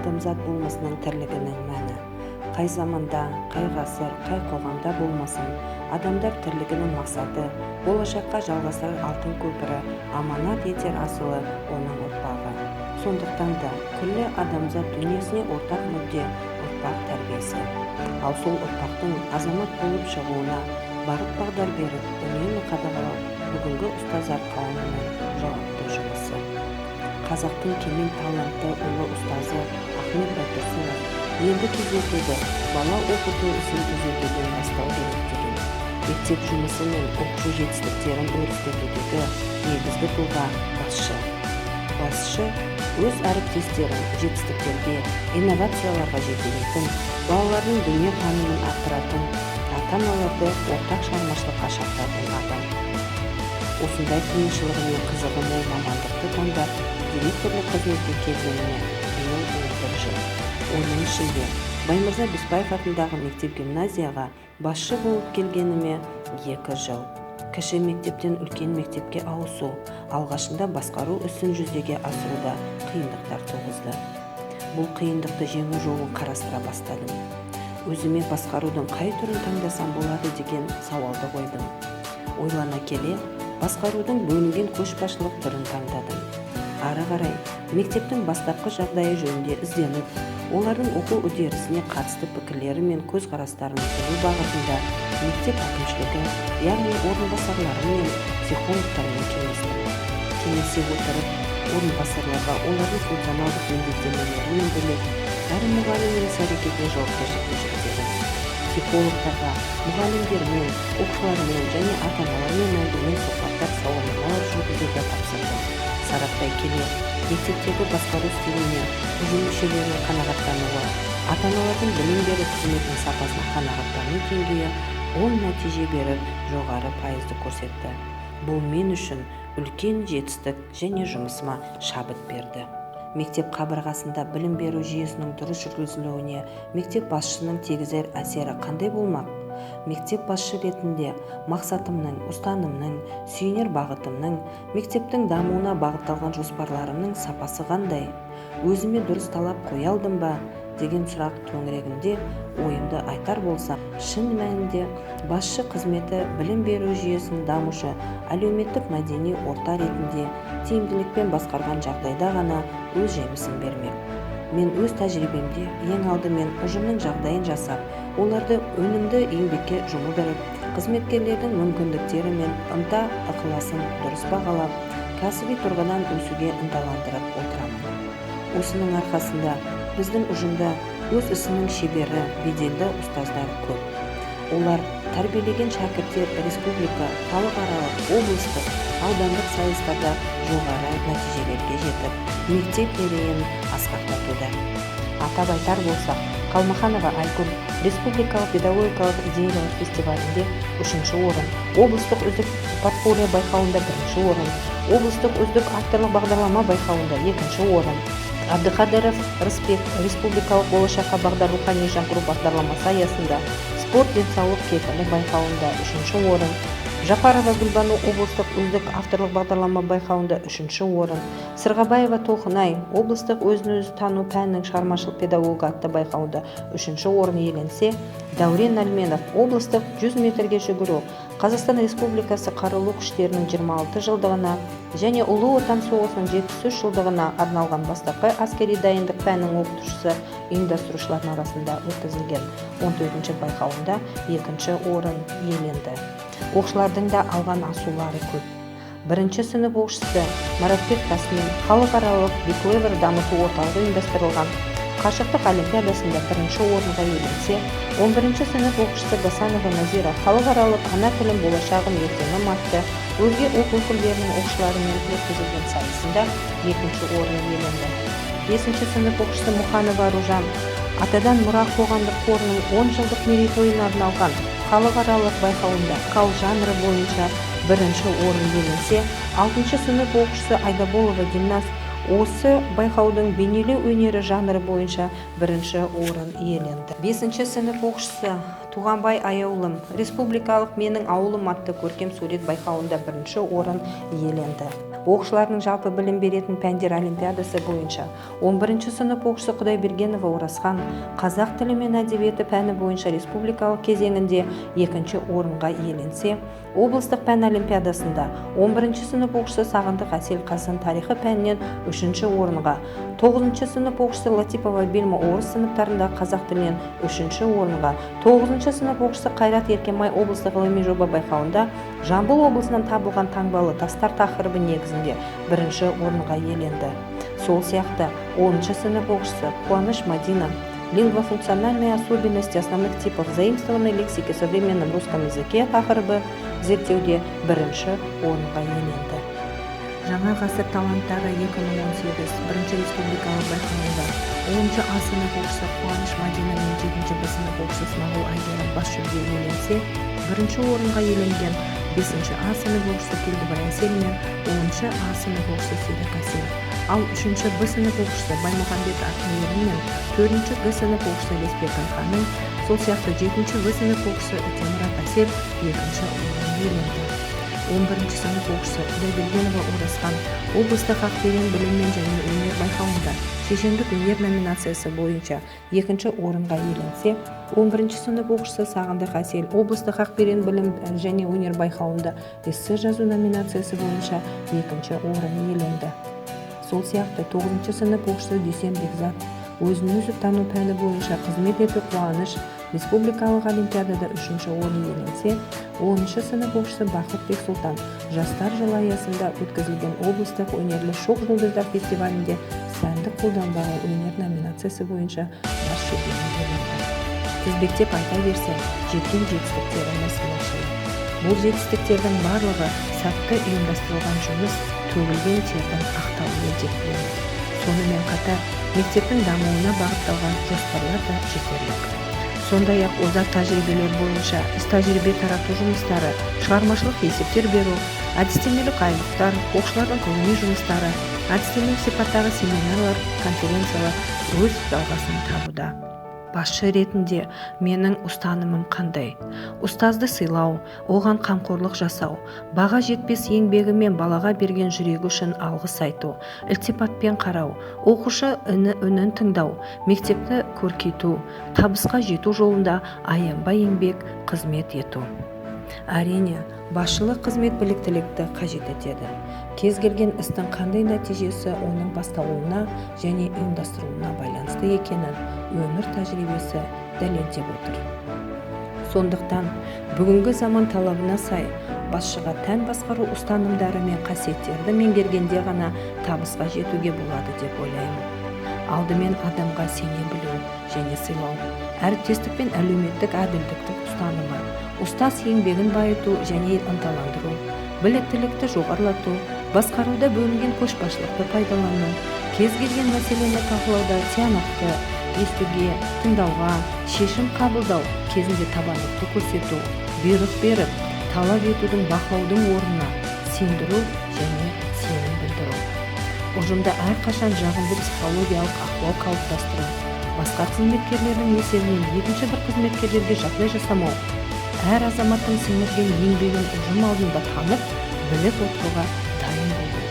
адамзат болмысының тірлігінің мәні. Қай заманда, қай ғасыр, қай қоғамда болмасын, адамдар тірлігінің мақсаты, болашаққа жалғасар алтын көпірі, аманат етер асылы оның ұрпағы. Сондықтан да күллі адамзат дүниесіне ортақ мүдде ұрпақ тәрбиесі. Ал сол ұрпақтың азамат болып шығуына бағыт-бағдар беріп, үнемі қадағалап, бүгінгі ұстаздар қауымының жауапты жұмысы. Қазақтың кемел талантты ұлы ұстазы Ахмет Байтұрсынов енді түзетуді, бала оқыту ісін түзетуден бастау керек деген. Мектеп жұмысы мен оқушы жетістіктерін өрістетудегі негізгі тұлға басшы. Басшы өз әріптестерін жетістіктерге, инновацияларға жетелейтін, балалардың дүние танымын арттыратын, ата-аналарды ортақ шығармашылыққа шақыратын адам. Осындай қиыншылығы мен қызығы мол мамандықты таңдап, директорлық қызметке келгеніне биыл 11 жыл. Оның ішінде Баймырза Беспаев атындағы мектеп-гимназияға басшы болып келгеніме 2 жыл. Кіші мектептен үлкен мектепке ауысу, алғашында басқару ісін жүзеге асыруда қиындықтар туғызды. Бұл қиындықты жеңу жолын қарастыра бастадым. Өзіме басқарудың қай түрін таңдасам болады деген сауалды қойдым. Ойлана келе, басқарудың бөлінген көшбасшылық түрін таңдадым. Ары қарай мектептің бастапқы жағдайы жөнінде ізденіп, олардың оқу үдерісіне қатысты пікірлері мен көзқарастарын білу бағытында мектеп әкімшілігі, яғни орынбасарлары мен психологтармен кеңесе отырып, орынбасарларға олардың функционалдық міндеттемелерін бөлек, әр мұғалімнің іс-әрекетіне жауапкершілікті жүктедім. Психологтарға, мұғалімдермен, оқушылармен және ата-аналармен әңгіме сұхбаттар, сауалнамалар жүргізуді тапсырдым. Сараптай келе, мектептегі басқару стилі мен ұжым мүшелерінің қанағаттануы, ата-аналардың білім беру қызметінің сапасына қанағаттану деңгейі оң нәтиже беріп, жоғары пайызды көрсетті. Бұл мен үшін үлкен жетістік және жұмысыма шабыт берді. Мектеп қабырғасында білім беру жүйесінің дұрыс жүргізілуіне мектеп басшысының тигізер әсері қандай болмақ? Мектеп басшы ретінде мақсатымның, ұстанымның, сүйенер бағытымның, мектептің дамуына бағытталған жоспарларымның сапасы қандай? Өзіме дұрыс талап қоя алдым ба? деген сұрақ төңірегінде ойымды айтар болсам, шын мәнінде басшы қызметі білім беру жүйесін дамушы әлеуметтік мәдени орта ретінде тиімділікпен басқарған жағдайда ғана өз жемісін бермек. Мен өз тәжірибемде ең алдымен ұжымның жағдайын жасап, оларды өнімді еңбекке жұмылдырып, қызметкерлердің мүмкіндіктері мен ынта-ықыласын дұрыс бағалап, кәсіби тұрғыдан өсуге ынталандырып отырамын. Осының арқасында біздің ұжымда өз ісінің шебері, беделді ұстаздар көп. Олар тәрбиелеген шәкірттер республика, халықаралық, облыстық, аудандық сайыстарда жоғары нәтижелерге жетіп, мектеп мерейін асқақтатуда. Атап айтар болсақ, Қалмаханова Айгүл республикалық педагогикалық идеялар фестивалінде 3-ші орын, облыстық үздік портфолио байқауында 1-ші орын, облыстық үздік авторлық бағдарлама байқауында 2-ші орын, Әбдіқадыров Рысбек республикалық болашаққа бағдар рухани жаңғыру бағдарламасы аясында спорт денсаулық кепілі байқауында 3-ші орын, Жапарова Гүлбану облыстық үздік авторлық бағдарлама байқауында 3-ші орын, Сырғабаева Толқынай облыстық өзін-өзі тану пәнінің шығармашылық педагогі атты байқауында 3-ші орын иеленсе, Дәурен Әлменов облыстық 100 метрге жүгіру Қазақстан Республикасы қарулы күштерінің 26 жылдығына және Ұлы Отан соғысының 73 жылдығына арналған бастапқы әскери дайындық пәнінің оқытушысы ұйымдастырушылардың арасында өткізілген 14-ші байқауында 2-ші орын иеленді. Оқушылардың да алған асулары көп. 1-ші сынып оқушысы Маратбек Тасмен халықаралық Биклевер дамыту орталығы ұйымдастырылған қашықтық олимпиадасында 1-ші орынға иеленсе, 11-ші сынып оқушысы Гасанова Назира халықаралық ана тілім болашағым ертеңім атты өзге оқу түрлерінің оқушыларымен өткізілген сайысында 2-ші орын иеленді. 5-ші сынып оқушысы Мұханова Аружан Атадан мұра қоғамдық қорының 10 жылдық мерейтойына арналған халықаралық байқауында вокал жанры бойынша 1-ші орын иеленсе, 6-ші сынып оқушысы Айдаболова Дильназ осы байқаудың бейнелеу өнері жанры бойынша 1-ші орын иеленді. 5-ші сынып оқушысы Туғанбай Аяулым республикалық менің ауылым атты көркем сурет байқауында 1-ші орын иеленді. оқушылардың жалпы білім беретін пәндер олимпиадасы бойынша 11 сынып оқушысы Құдайбергенова Оразхан қазақ тілі мен әдебиеті пәні бойынша республикалық кезеңінде 2 орынға иеленсе, облыстық пән олимпиадасында 11 сынып оқушысы Сағындық Әсел Қасын тарихы пәнінен 3 орынға, 9 сынып оқушысы Латипова Бельма орыс сыныптарында қазақ тілінен 3 орынға, 9 сынып оқушысы Қайрат Еркемай облыстық ғылыми жоба байқауында Жамбыл облысынан табылған таңбалы тастар тақырыбы негізінде 1 орынға иеленді. Сол сияқты 10 сынып оқушысы Қуаныш Мадина лингвофункциональные особенности основных типов заимствованной лексики в современном русском языке тақырыбы зерттеуде 1 орынға иеленді. Жаңа ғасыр таланттары 2018 1 республикалық байқауында 10 А сынып оқушысы Қуаныш Мадина мен 7 Б сынып оқушысы Смағұл Айгерім бас жүлде иеленсе, 1 орынға иеленген 5 А сынып оқушысы Келдібай Әсел мен 10 А сынып оқушысы Серік Әсел. Ал 3 Б сынып оқушысы Баймұхамбет Атмейірім мен 4 Г сынып оқушысы Леспек Айханың, сол сияқты 7 В сынып оқушысы Үтемұрат Әсел 2 орын иеленді. 11 сынып оқушысы Құдайбергенова Оразхан облыстық Ақберен білім мен және өнер байқауында шешендік өнер номинациясы бойынша 2 орынға иеленсе, 11 сынып оқушысы Сағындық Әсел облыстық Ақберен білім және өнер байқауында эссе жазу номинациясы бойынша 2 орын иеленді. Сол сияқты 9 сынып оқушысы Дүйсен Бекзат өзін-өзі тану пәні бойынша қызмет ету Қуаныш республикалық олимпиадада 3 орын иеленсе, 10 сынып оқушысы Бақытбек Сұлтан жастар жылы аясында өткізілген облыстық өнерлі шоқ жұлдыздар фестивалінде сәндік қолданбалы өнер номинациясы бойынша бас жүлдені иеленді. Тізбектеп айта берсем, жеткен жетістіктері мәселешілі. Бұл жетістіктердің барлығы сәтті ұйымдастырылған жұмыс, төгілген тердің ақталуы деп білеміз. Сонымен қатар мектептің дамуына бағытталған жоспарлар да жетерлік. Сондай-ақ озат тәжірибелер бойынша іс-тәжірибе тарату жұмыстары, шығармашылық есептер беру, әдістемелік айлықтар, оқушылардың ғылыми жұмыстары, әдістемелік сипаттағы семинарлар, конференциялар өз жалғасын табуда. Басшы ретінде менің ұстанымым қандай? Ұстазды сыйлау, оған қамқорлық жасау, баға жетпес еңбегі мен балаға берген жүрегі үшін алғыс айту, ілтипатпен қарау, оқушы үнін тыңдау, мектепті көркейту, табысқа жету жолында аянбай еңбек, қызмет ету. Әрине, басшылық қызмет біліктілікті қажет етеді. Кез келген істің қандай нәтижесі оның басталуына және ұйымдастырылуына байланысты екенін өмір тәжірибесі дәлелдеп отыр. Сондықтан, бүгінгі заман талабына сай, басшыға тән басқару ұстанымдары мен қасиеттерді меңгергенде ғана табысқа жетуге болады деп ойлаймын. Алдымен адамға сене білу және сыйлау, әріптестік пен әлеуметтік әділдіктің ұстанымы, ұстаз еңбегін байыту және ынталандыру, біліктілікті жоғарылату, басқаруда бөлінген көшбасшылықты пайдалану, кез келген мәселені талқылауда тиянақты, естуге, тыңдауға, шешім қабылдау кезінде табандылықты көрсету, бұйрық беріп, талап етудің бақылаудың орнына сендіру және сенім білдіру. Ұжымда әрқашан жағымды психологиялық ахуал қалыптастыру, басқа қызметкерлердің есебінен екінші бір қызметкерлерге жағдай жасамау, әр азаматтың сіңірген еңбегін ұжым алдында танып, біліп отыруға дайын болу.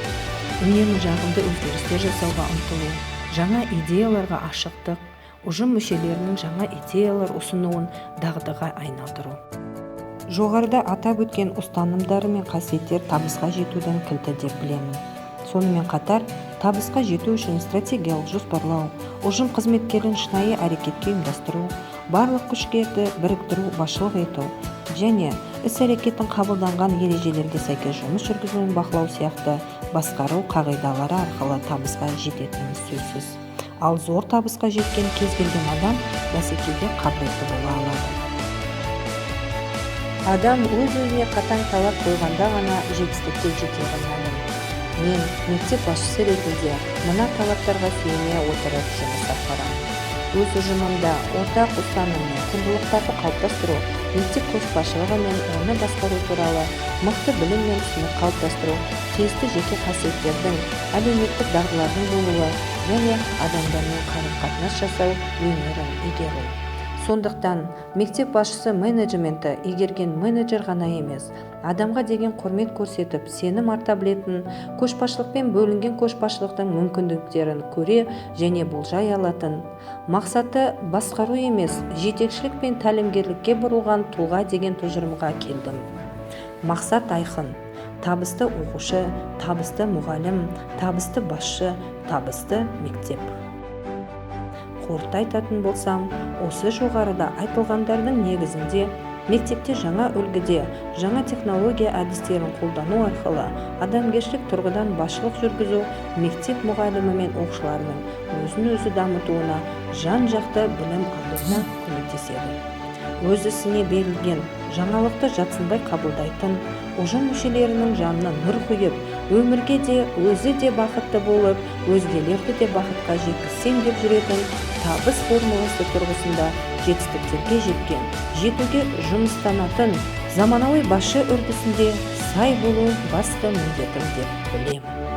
Үнемі жағымды өзгерістер жасауға ұмтылу, жаңа идеяларға ашықтық, ұжым мүшелерінің жаңа идеялар ұсынуын дағдыға айналдыру. Жоғарыда атап өткен ұстанымдары мен қасиеттер табысқа жетудің кілті деп білемін. Сонымен қатар, табысқа жету үшін стратегиялық жоспарлау, ұжым қызметкерін шынайы әрекетке ұйымдастыру, барлық күштерді біріктіру, басшылық ету және іс-әрекеттің қабылданған ережелерге сәйкес жұмыс жүргізуін бақылау сияқты басқару қағидалары арқылы табысқа жететініміз сөзсіз. Ал зор табысқа жеткен кез келген адам бәсекеге қабілетті бола алады. Адам өз-өзіне қатаң талап қойғанда ғана жетістікке жетері мәлім. Мен мектеп басшысы ретінде мына талаптарға сүйене отырып жұмыс атқарамын. Өз ұжымымда ортақ ұстаным мен құндылықтарды қалыптастыру, мектеп көшбасшылығы мен оны басқару туралы мықты білім мен түсінік қалыптастыру, тиісті жеке қасиеттердің, әлеуметтік дағдылардың болуы және адамдармен қарым-қатынас жасау өнерін игеру. Сондықтан мектеп басшысы менеджменті игерген менеджер ғана емес, адамға деген құрмет көрсетіп, сенім арта білетін, көшбасшылықпен бөлінген көшбасшылықтың мүмкіндіктерін көре және болжай алатын, мақсаты басқару емес, жетекшілік пен тәлімгерлікке бұрылған тұлға деген тұжырымға келдім. Мақсат айқын: табысты оқушы, табысты мұғалім, табысты басшы, табысты мектеп. Қорыта айтатын болсам, осы жоғарыда айтылғандардың негізінде мектепте жаңа үлгіде, жаңа технология әдістерін қолдану арқылы адамгершілік тұрғыдан басшылық жүргізу мектеп мұғалімі мен оқушыларының өзін-өзі дамытуына, жан-жақты білім алуына көмектеседі. Өз ісіне берілген, жаңалықты жатсынбай қабылдайтын, ұжым мүшелерінің жанына нұр құйып, өмірге де өзі де бақытты болып, өзгелерді де бақытқа жеткізсем деп жүретін табыс формуласы тұрғысында жетістіктерге жеткен, жетуге жұмыстанатын заманауи басшы үрдісінде сай болу басты міндетім деп білемін.